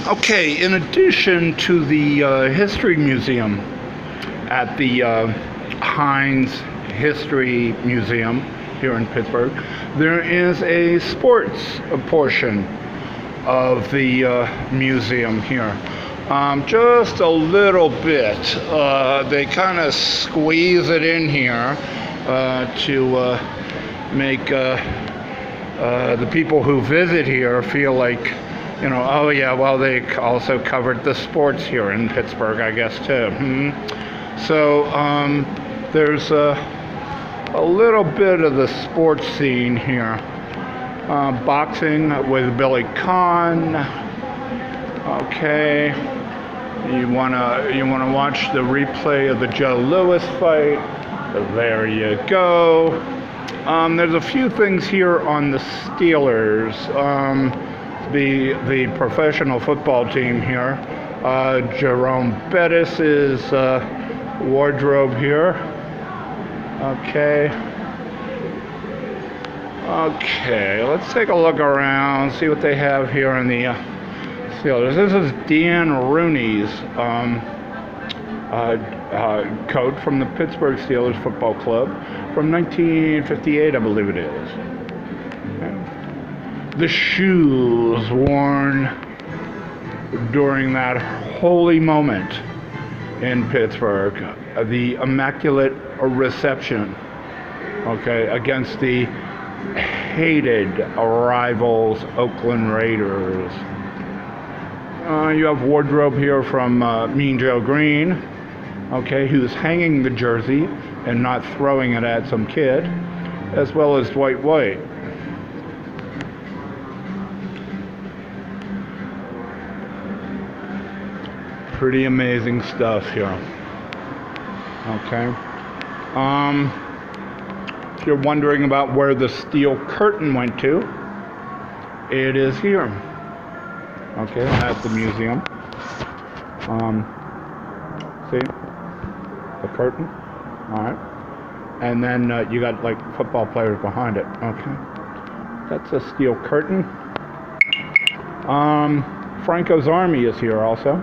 Okay, in addition to the History Museum at the Heinz History Museum here in Pittsburgh, there is a sports portion of the museum here. Just a little bit. They kind of squeeze it in here to make the people who visit here feel like, oh yeah, well, they also covered the sports here in Pittsburgh, I guess, too. So there's a little bit of the sports scene here. Boxing with Billy Conn. Okay. You wanna watch the replay of the Joe Louis fight? There you go. There's a few things here on the Steelers. The professional football team here. Jerome Bettis's wardrobe here. Okay, let's take a look around, see what they have here in the Steelers. This is Dan Rooney's coat from the Pittsburgh Steelers Football Club from 1958, I believe it is. The shoes worn during that holy moment in Pittsburgh, the Immaculate Reception, against the hated rivals Oakland Raiders. You have wardrobe here from Mean Joe Green, who's hanging the jersey and not throwing it at some kid, as well as Dwight White. Pretty amazing stuff here. If you're wondering about where the steel curtain went to, it is here. At the museum. See? The curtain. Alright. And then you got like football players behind it. That's a steel curtain. Franco's army is here also.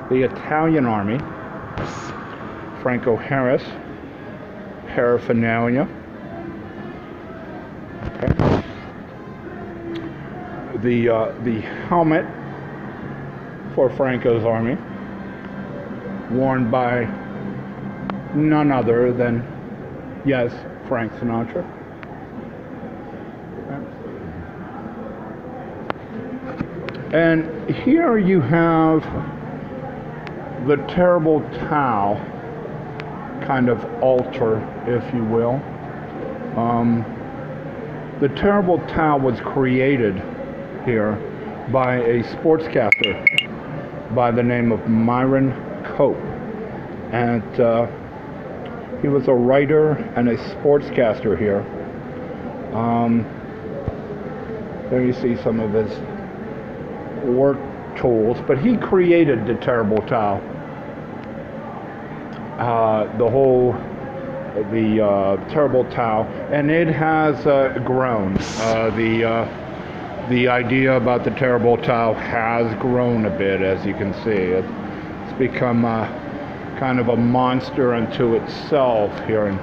The Italian army. Franco Harris. Paraphernalia. The helmet for Franco's army, worn by none other than, yes, Frank Sinatra. And here you have the Terrible Towel kind of altar, if you will. The Terrible Towel was created here by a sportscaster by the name of Myron Cope. And he was a writer and a sportscaster here. There you see some of his work tools, but he created the Terrible Towel. The Terrible Towel, and it has grown. The idea about the Terrible Towel has grown a bit, as you can see. It's become kind of a monster unto itself here in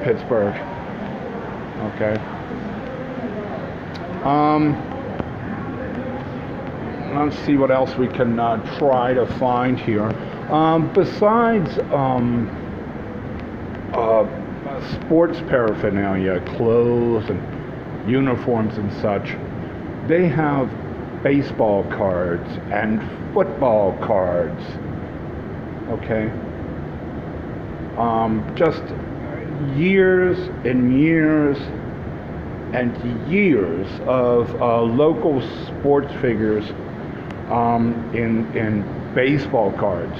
Pittsburgh. Let's see what else we can try to find here. Besides sports paraphernalia, clothes and uniforms and such, they have baseball cards and football cards. Just years and years and years of local sports figures in baseball cards.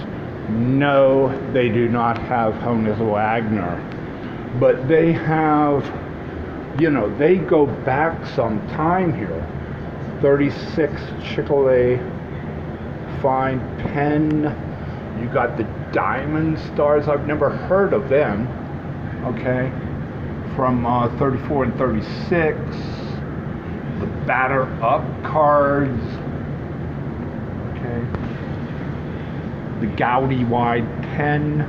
No, they do not have Honus Wagner, but they have, they go back some time here. 36 Chick-fil-A fine pen. You got the Diamond Stars. I've never heard of them. From 34 and 36. The Batter Up cards. Gaudi wide pen,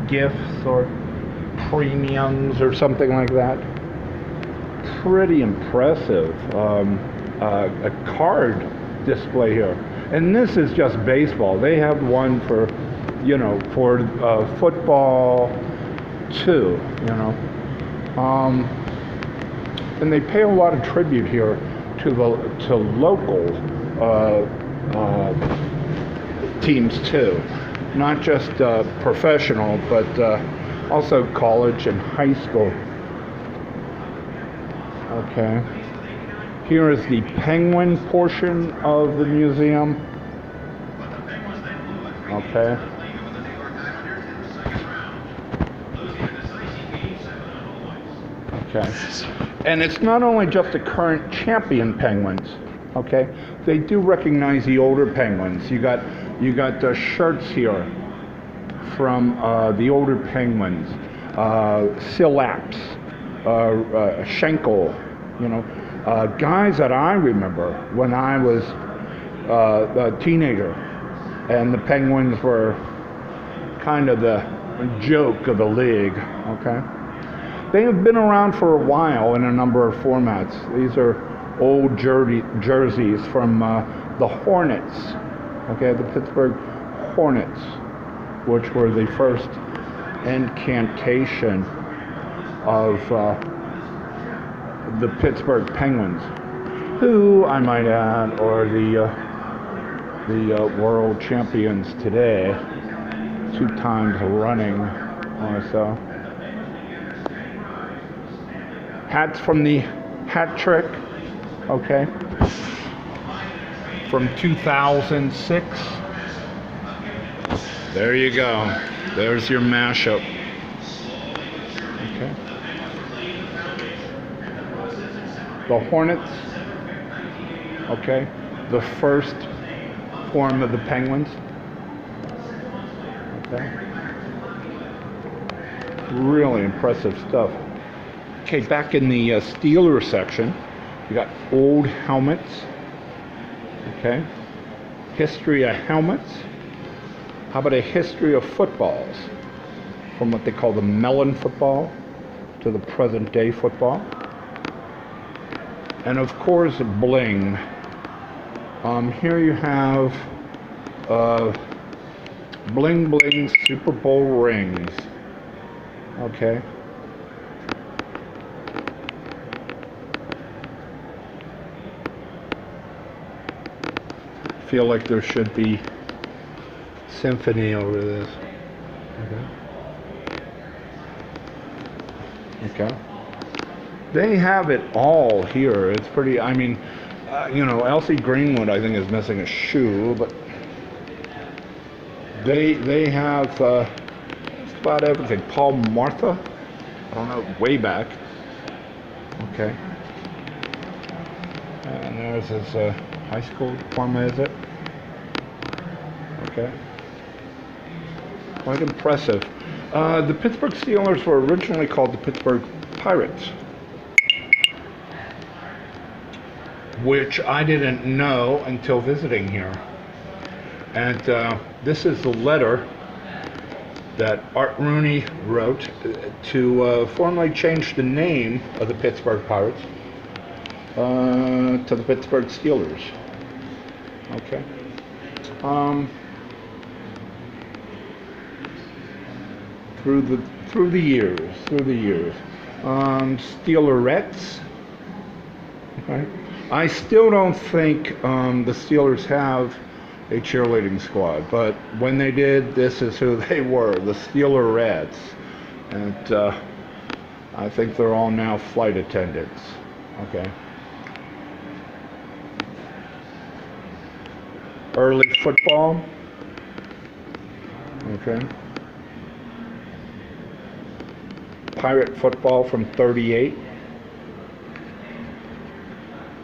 gifts or premiums or something like that. Pretty impressive. A card display here. And this is just baseball. They have one for, football too, and they pay a lot of tribute here to local teams too, not just professional, but also college and high school. Okay. Here is the Penguin portion of the museum. Okay. Okay. And it's not only just the current champion Penguins. Okay. They do recognize the older Penguins. You got shirts here from the older Penguins. Silaps, Schenkel, guys that I remember when I was a teenager, and the Penguins were kind of the joke of the league. Okay, they have been around for a while in a number of formats. These are old jerseys from the Hornets. Okay, the Pittsburgh Hornets, which were the first incantation of the Pittsburgh Penguins, who I might add are the world champions today, 2 times running or so. Hats from the Hat Trick, okay, from 2006. There you go. There's your mashup. Okay. The Hornets, okay, the first form of the Penguins, okay, really impressive stuff. Okay, back in the Steelers section, we got old helmets, okay, history of helmets. How about a history of footballs, from what they call the melon football to the present day football. And of course, bling. Here you have bling bling Super Bowl rings. Okay. Feel like there should be symphony over this. Okay. Okay. They have it all here. It's pretty, Elsie Greenwood, I think, is missing a shoe, but they have just about everything. Paul Martha, I don't know, way back. Okay. And there's his high school diploma, is it? Okay. Quite impressive. The Pittsburgh Steelers were originally called the Pittsburgh Pirates, which I didn't know until visiting here. And this is the letter that Art Rooney wrote to formally change the name of the Pittsburgh Pirates to the Pittsburgh Steelers. Okay. Through the years, Steelerettes. Okay. I still don't think the Steelers have a cheerleading squad, but when they did, this is who they were, the Steelerettes. And I think they're all now flight attendants. Okay. Early football. Okay. Pirate football from 38.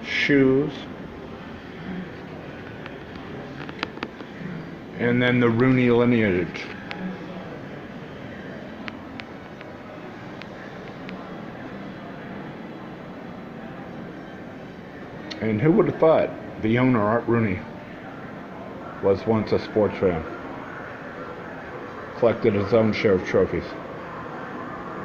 Shoes. And then the Rooney lineage. And who would have thought? The owner, Art Rooney. was once a sports fan. Collected his own share of trophies.